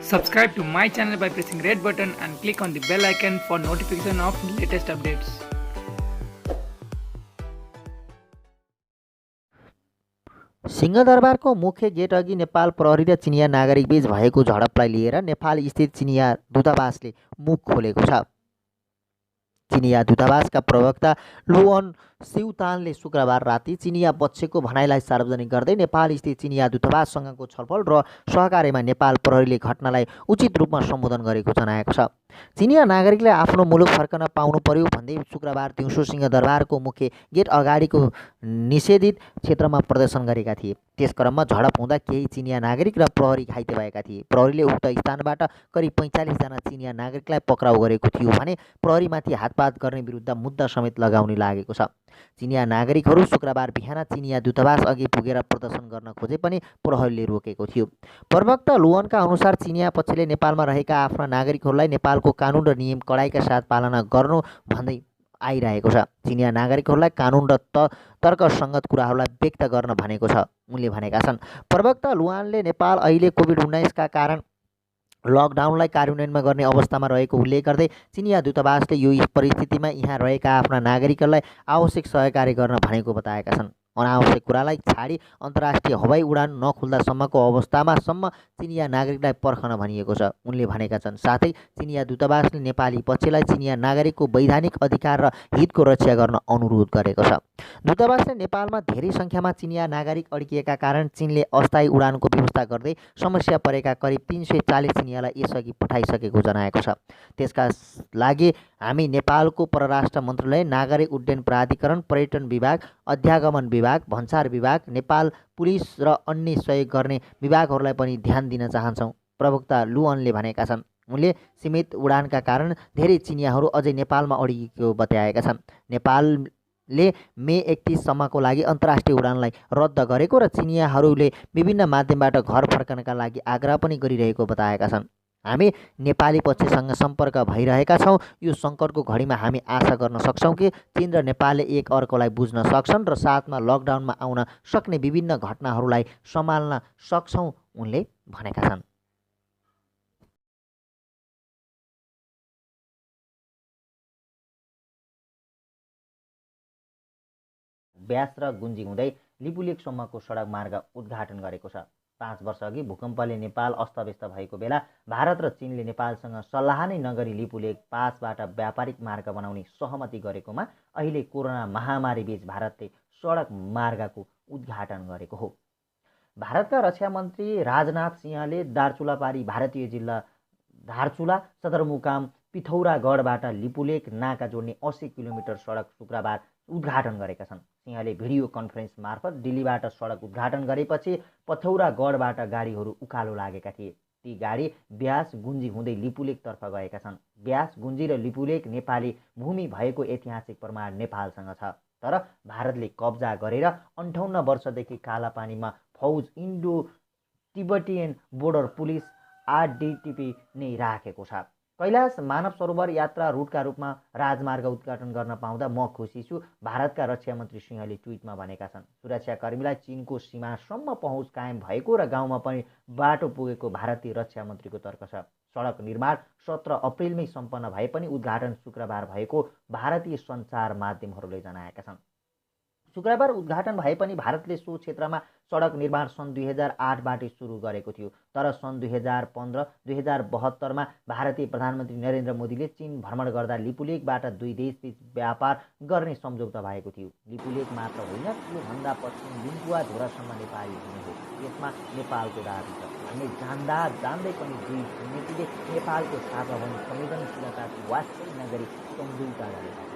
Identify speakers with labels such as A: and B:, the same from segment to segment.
A: Subscribe to my channel by pressing red button and click on the bell icon for notification of latest updates.
B: सिंहदरबारको मुख्य get अघि नेपाल प्रहरी र चिनिया नागरिकबीच भएको झडपलाई लिएर नेपाल स्थित चिनिया दूतावासले मुख खोलेको छ। चिनिया दूतावासका प्रवक्ता लुअन सिउतानले शुक्रबार राति चिनिया पक्षको भनाइलाई सार्वजनिक गर्दै नेपाल स्थित चिनिया दूतावाससँगको छलफल र सहकार्यमा नेपाल प्रहरीले घटनालाई उचित रूपमा सम्बोधन गरेको जनाएको छ। चिनिया नागरिकले आफ्नो मुलुक फर्कन पाउनु पर्यो भन्दै शुक्रबार दिउँसो सिंहदरबारको मुख्य गेट अगाडिको निषेधित क्षेत्रमा प्रदर्शन गरेका थिए। त्यस क्रममा झडप हुँदा केही चिनिया नागरिक र प्रहरी घाइते भएका थिए। प्रहरीले उक्त स्थानबाट करिब 45 जना चिनिया नागरिकलाई पक्राउ गरेको थियो भने प्रहरीमाथि हातपात गर्ने विरुद्ध मुद्दा समेत लगाउने लागेको छ। चिनिया नागरिकहरू शुक्रबार बिहान चिनिया दूतावास अघि पुगेर प्रदर्शन गर्न खोजे पनि प्रहरीले रोकेको थियो। प्रवक्ता लुअनका अनुसार चिनिया पक्षले नेपालमा रहेका आफ्ना नागरिकहरूलाई नेपालको कानुन र नियम कडाइका साथ पालना गर्नु भन्दै आइरहेको छ। चिनिया नागरिकहरूलाई कानुन र तर्कसङ्गत कुराहरूलाई व्यक्त गर्न भनेको छ, उनले भनेका छन्। प्रवक्ता लुआनले नेपाल अहिले कोभिड-19 का कारण लकडाउनलाई कार्यान्वयनमा गर्ने अवस्थामा रहेको उल्लेख गर्दै चिनिया दूतावासले यो परिस्थितिमा यहाँ रहेका आफ्ना नागरिकहरूलाई आवश्यक सहकार्य गर्न भनेको बताएका छन्। अनावश्यक कुरालाई छाडी अन्तर्राष्ट्रिय हवाई उडान नखुल्दासम्मको अवस्थामा चिनिया नागरिकलाई पर्खन भनिएको छ, उनले भनेका छन्। साथै चिनिया दूतावासले नेपाली पक्षलाई चिनिया नागरिकको वैधानिक अधिकार र हितको रक्षा गर्न अनुरोध गरेको छ। दूतावासले नेपालमा धेरै सङ्ख्यामा चिनिया नागरिक अड्किएका कारण चीनले अस्थायी उडानको व्यवस्था गर्दै समस्या परेका करिब 340 चिनियालाई यसअघि पठाइसकेको जनाएको छ। त्यसका लागि हामी नेपालको परराष्ट्र मन्त्रालय, नागरिक उड्डयन प्राधिकरण, पर्यटन विभाग, अध्यागमन विभाग, भन्सार विभाग, नेपाल पुलिस र अन्य सहयोग गर्ने विभागहरूलाई पनि ध्यान दिन चाहन्छौँ, प्रवक्ता लुअनले भनेका छन्। उनले सीमित उडानका कारण धेरै चिनियाहरू अझै नेपालमा अड्किएको बताएका छन्। नेपालले मे 31 सम्मको लागि अन्तर्राष्ट्रिय उडानलाई रद्द गरेको र चिनियाहरूले विभिन्न माध्यमबाट घर फर्कनका लागि आग्रह पनि गरिरहेको बताएका छन्। हामी नेपाली पक्षसँग सम्पर्क भइरहेका छौँ। यो सङ्कटको घडीमा हामी आशा गर्न सक्छौँ कि चीन र नेपालले एक अर्कोलाई बुझ्न सक्छन् र साथमा लकडाउनमा आउन सक्ने विभिन्न घटनाहरूलाई सम्हाल्न सक्छौँ, उनले भनेका छन्। ब्यास र गुन्जी हुँदै लिपुलेकसम्मको सडक मार्ग उद्घाटन गरेको छ। 5 वर्षअघि भूकम्पले नेपाल अस्तव्यस्त भएको बेला भारत र चीनले नेपालसँग सल्लाह नै नगरी लिपुलेक पासबाट व्यापारिक मार्ग बनाउने सहमति गरेकोमा अहिले कोरोना महामारीबीच भारतले सडक मार्गको उद्घाटन गरेको हो। भारतका रक्षा मन्त्री राजनाथ सिंहले दार्चुलापारी भारतीय जिल्ला धारचुला सदरमुकाम पिथौरागढबाट लिपुलेक नाका जोड्ने 80 किलोमिटर सडक शुक्रबार उद्घाटन गरेका छन्। सिंहले भिडियो कन्फरेन्स मार्फत दिल्लीबाट सडक उद्घाटन गरेपछि पिथौरागढबाट गाडीहरू उकालो लागेका थिए। ती गाडी ब्यास गुन्जी हुँदै लिपुलेकतर्फ गएका छन्। ब्यास गुन्जी र लिपुलेक नेपाली भूमि भएको ऐतिहासिक प्रमाण नेपालसँग छ, तर भारतले कब्जा गरेर 58 वर्षदेखि कालापानीमा फौज इन्डो तिब्बतियन बोर्डर पुलिस आरडीटीपी नै राखेको छ। कैलाश मानव सरोवर यात्रा रुटका रूपमा राजमार्ग उद्घाटन गर्न पाउँदा म खुसी छु, भारतका रक्षा मन्त्री सिंहले ट्विटमा भनेका छन्। सुरक्षाकर्मीलाई चीनको सीमासम्म पहुँच कायम भएको र गाउँमा पनि बाटो पुगेको भारतीय रक्षा मन्त्रीको तर्क छ। सडक निर्माण 17 अप्रिलमै सम्पन्न भए पनि उद्घाटन शुक्रबार भएको भारतीय सञ्चार माध्यमहरूले जनाएका छन्। शुक्रबार उद्घाटन भए पनि भारतले सो क्षेत्रमा सडक निर्माण सन् 2008बाटै सुरु गरेको थियो, तर सन् 2015-2072मा भारतीय प्रधानमन्त्री नरेन्द्र मोदीले चीन भ्रमण गर्दा लिपुलेकबाट दुई देशबीच व्यापार गर्ने सम्झौता भएको थियो। लिपुलेक मात्र होइन, योभन्दा पश्चिम लिम्बुवा धुरासम्म नेपाली भूमि हो, यसमा नेपालको दाबी छ भन्ने जान्दै पनि दुई नीतिले नेपालको सार्वभौम संवेदनशीलताको वास्तै नगरी सम्झौता गरेका छन्।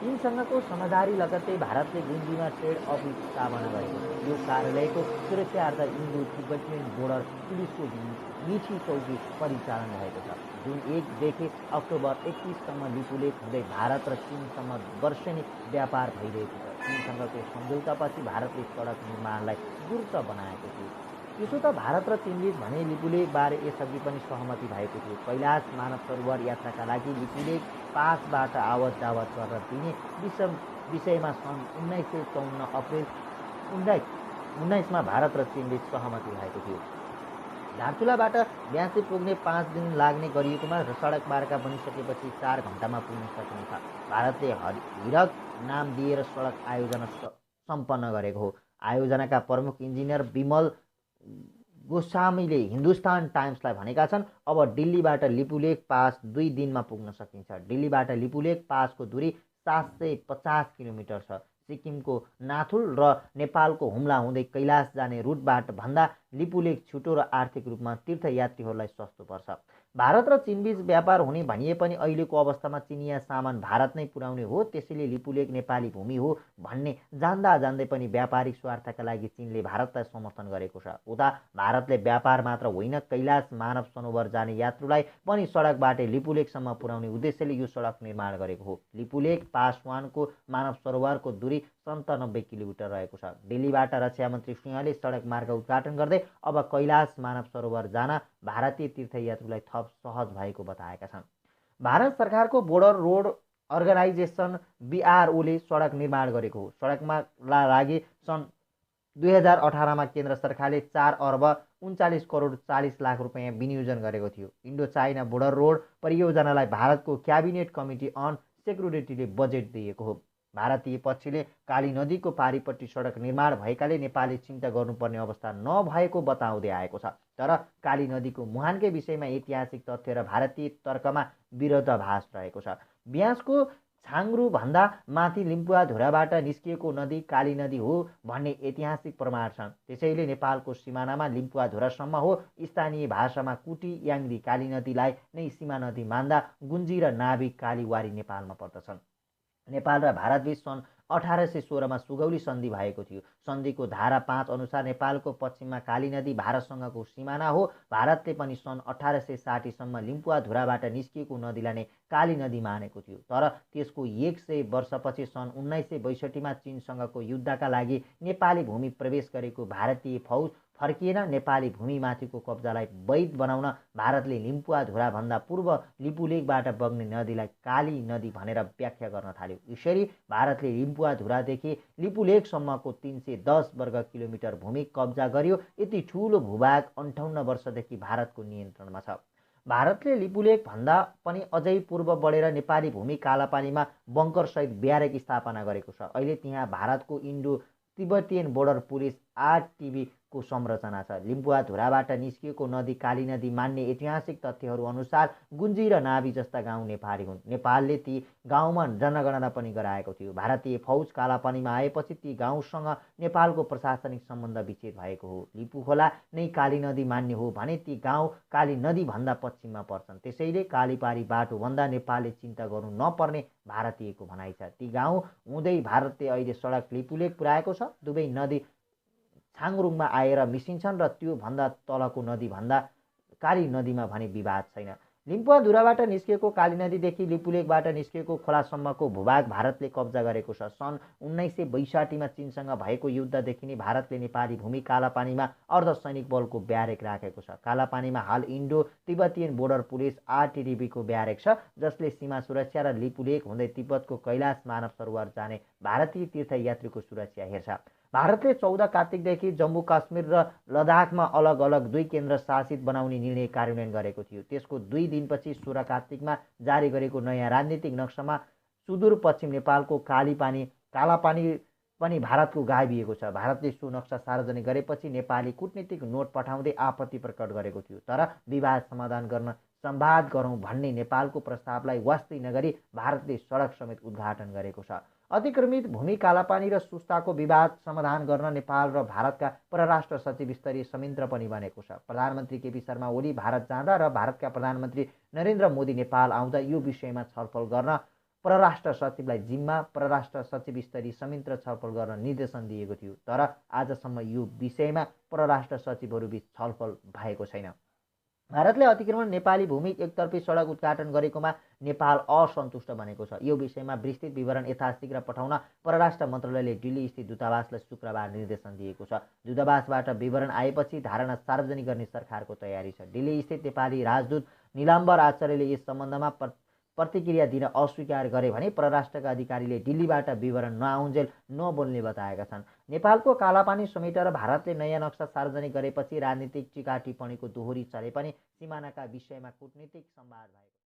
B: चीनसँगको समझदारी लगत्तै भारतले गुन्जीमा ट्रेड अफिस स्थापना गरेको छ। यो कार्यालयको सुरक्षार्थ इन्डो तिब्बतियन बोर्डर पुलिसको मिठी चौकी परिचालन भएको छ। जुन 1 देखि अक्टोबर 31सम्म लिपुलेक हुँदै भारत र चीनसम्म वर्षेनी व्यापार भइरहेको छ। चीनसँगको सम्झौतापछि भारतले सडक निर्माणलाई द्रुत बनाएको थियो। त्यसो त भारत र चीनबीच भने लिपुलेकबारे यसअघि पनि सहमति भएको थियो। कैलाश मानव सरोवर यात्राका लागि लिपुलेक पासबाट आवत जावत गर्न दिने विषयमा सन् 1954 अप्रिल 19मा भारत र चीनबीच सहमति भएको थियो। दार्चुलाबाट ब्यासी पुग्ने 5 दिन लाग्ने गरिएकोमा र सडक मार्ग बनिसकेपछि 4 घण्टामा पुग्न सकिनेछ। भारतले हिरक नाम दिएर सडक आयोजना सम्पन्न गरेको हो। आयोजनाका प्रमुख इन्जिनियर विमल गोस्वामीले हिन्दुस्तान टाइम्सलाई भनेका छन्, अब दिल्लीबाट लिपुलेख पास 2 दिनमा पुग्न सकिन्छ। दिल्लीबाट लिपुलेख पासको दूरी 750 किलोमिटर छ। सिक्किमको नाथुल र नेपालको हुम्ला हुँदै कैलाश जाने रुटबाट भन्दा लिपुलेख छिटो र आर्थिक रूपमा तीर्थयात्रीहरूलाई सस्तो पर्छ। भारत र चीनबीच व्यापार हुने भनिए पनि अहिलेको अवस्थामा चिनिया सामान भारत नै पुर्याउने हो, त्यसैले लिपुलेख नेपाली भूमि हो भन्ने जान्दा जान्दै पनि व्यापारिक स्वार्थका लागि चीनले भारतलाई समर्थन गरेको छ। उता भारतले व्यापार मात्र होइन, कैलाश मानव सरोवर जाने यात्रुलाई पनि सडकबाटै लिपुलेखसम्म पुर्याउने उद्देश्यले यो सडक निर्माण गरेको हो। लिपुलेख पासवानको मानव सरोवरको दूरी 97 किलोमिटर रहेको छ। दिल्लीबाट रक्षा मन्त्री सिंहले सडक मार्ग उद्घाटन गर्दै अब कैलाश मानव सरोवर जान भारतीय तीर्थयात्रीलाई थप सहज भएको बताएका छन्। भारत सरकारको बोर्डर रोड अर्गनाइजेसन BROले सडक निर्माण गरेको हो। सडकमा लागि सन् 2018मा केन्द्र सरकारले 4 अर्ब 39 करोड 40 लाख रुपियाँ विनियोजन गरेको थियो। इन्डो चाइना बोर्डर रोड परियोजनालाई भारतको क्याबिनेट कमिटी अन सेक्युरिटीले बजेट दिएको हो। भारतीय पक्षले काली नदीको पारिपट्टि सडक निर्माण भएकाले नेपालले चिन्ता गर्नुपर्ने अवस्था नभएको बताउँदै आएको छ। तर काली नदीको मुहानकै विषयमा ऐतिहासिक तथ्य र भारतीय तर्कमा विरोधाभास रहेको छ। ब्यासको छाङ्ग्रुभन्दा माथि लिम्पुवाधुराबाट निस्किएको नदी काली नदी हो भन्ने ऐतिहासिक प्रमाण छन्। त्यसैले नेपालको सिमानामा लिम्पुवाधुरासम्म हो। स्थानीय भाषामा कुटी याङ्दी काली नदीलाई नै सीमा नदी मान्दा गुन्जी र नाभि कालीवारी नेपालमा पर्दछन्। नेपाल र भारतबीच सन् 1816मा सुगौली सन्धि भएको थियो। सन्धिको धारा 5 अनुसार नेपालको पश्चिममा काली नदी भारतसँगको सिमाना हो। भारतले पनि सन् 1860सम्म लिम्पुवाधुराबाट निस्किएको नदीलाई नै काली नदी मानेको थियो। तर त्यसको 100 वर्षपछि सन् 1962मा चीनसँगको युद्धका लागि नेपाली भूमि प्रवेश गरेको भारतीय फौज फर्किएन। नेपाली भूमिमाथिको कब्जालाई वैध बनाउन भारतले लिम्पुवाधुराभन्दा पूर्व लिपुलेखबाट बग्ने नदीलाई काली नदी भनेर व्याख्या गर्न थाल्यो। यसरी भारतले लिम्पुवाधुरादेखि लिपुलेखसम्मको 310 वर्ग किलोमिटर भूमि कब्जा गर्यो। यति ठुलो भूभाग 58 वर्षदेखि भारतको नियन्त्रणमा छ। भारतले लिपुलेख भन्दा पनि अझै पूर्व बढेर नेपाली भूमि कालापानीमा बङ्करसहित ब्यारेक स्थापना गरेको छ। अहिले त्यहाँ भारतको Indo Tibetan border police RTB को संरचना छ। लिम्पुवाधुराबाट निस्किएको नदी काली नदी मान्ने ऐतिहासिक तथ्यहरू अनुसार गुन्जी र नाभि जस्ता गाउँ नेपाली हुन्। नेपालले ती गाउँमा जनगणना पनि गराएको थियो। भारतीय फौज कालापानीमा आएपछि ती गाउँसँग नेपालको प्रशासनिक सम्बन्ध विच्छेद भएको हो। लिपुखोला नै काली नदी मान्ने हो भने ती गाउँ काली नदी भन्दा पश्चिममा पर्छन्। त्यसैले कालीपारी बाटो भन्दा नेपालले चिन्ता गर्नु नपर्ने भारतीयको भनाइ छ। ती गाउँ हुँदै भारतले अहिले सडक लिपुलेख पुर्याएको छ। दुवै नदी छाङ्ग्रुङमा आएर मिसिन्छन् र त्यो भन्दा तलको नदी भन्दा काली नदीमा भने विवाद छैन। लिम्पुवाधुराबाट निस्किएको काली नदीदेखि लिपुलेखबाट निस्किएको खोलासम्मको भूभाग भारतले कब्जा गरेको छ। सन् 1962मा चीनसँग भएको युद्धदेखि नै भारतले नेपाली भूमि कालापानीमा अर्धसैनिक बलको ब्यारेक राखेको छ। कालापानीमा हाल Indo Tibetan border police RTB को ब्यारेक छ, जसले सीमा सुरक्षा र लिपुलेख हुँदै तिब्बतको कैलाश मानव सरोवर जाने भारतीय तीर्थयात्रीको सुरक्षा हेर्छ। भारतले 14 कार्तिकदेखि जम्मू काश्मीर र लद्दाखमा अलग अलग 2 केन्द्र शासित बनाउने निर्णय कार्यान्वयन गरेको थियो। त्यसको 2 दिनपछि 16 कार्तिकमा जारी गरेको नयाँ राजनीतिक नक्सामा सुदूरपश्चिम नेपालको कालापानी पनि भारतको गाभिएको छ। भारतले सो नक्सा सार्वजनिक गरेपछि नेपाली कूटनीतिक नोट पठाउँदै आपत्ति प्रकट गरेको थियो। तर विवाद समाधान गर्न संवाद गरौँ भन्ने नेपालको प्रस्तावलाई वास्तै नगरी भारतले सडक समेत उद्घाटन गरेको छ। अतिक्रमित भूमि कालापानी र सुस्ताको विवाद समाधान गर्न नेपाल र भारतका परराष्ट्र सचिव स्तरीय संयन्त्र पनि बनेको छ। प्रधानमन्त्री KP शर्मा ओली भारत जाँदा र भारतका प्रधानमन्त्री नरेन्द्र मोदी नेपाल आउँदा यो विषयमा छलफल गर्न परराष्ट्र सचिवलाई जिम्मा परराष्ट्र सचिव स्तरीय संयन्त्र छलफल गर्न निर्देशन दिएको थियो। तर आजसम्म यो विषयमा परराष्ट्र सचिवहरूबीच छलफल भएको छैन। भारतले अतिक्रमण नेपाली भूमि एकतर्फी सडक उद्घाटन गरेकोमा नेपाल असन्तुष्ट बनेको छ। यो विषयमा विस्तृत विवरण यथाशीघ्र पठाउन परराष्ट्र मन्त्रालयले दिल्ली स्थित दूतावासलाई शुक्रबार निर्देशन दिएको छ। दूतावासबाट विवरण आएपछि धारणा सार्वजनिक गर्ने सरकारको तयारी छ। दिल्ली स्थित नेपाली राजदूत निलाम्बर आचार्यले यस सम्बन्धमा प्रतिक्रिया दिन अस्वीकार गरे भने परराष्ट्रका अधिकारीले दिल्लीबाट विवरण नआउन्जेल नबोल्ने बताएका छन्। नेपालको कालापानी समेटेर भारतले नयाँ नक्सा सार्वजनिक गरेपछि राजनीतिक टीका टिप्पणीको दोहोरी चले पनि सिमानाका विषयमा कूटनीतिक संवाद भएको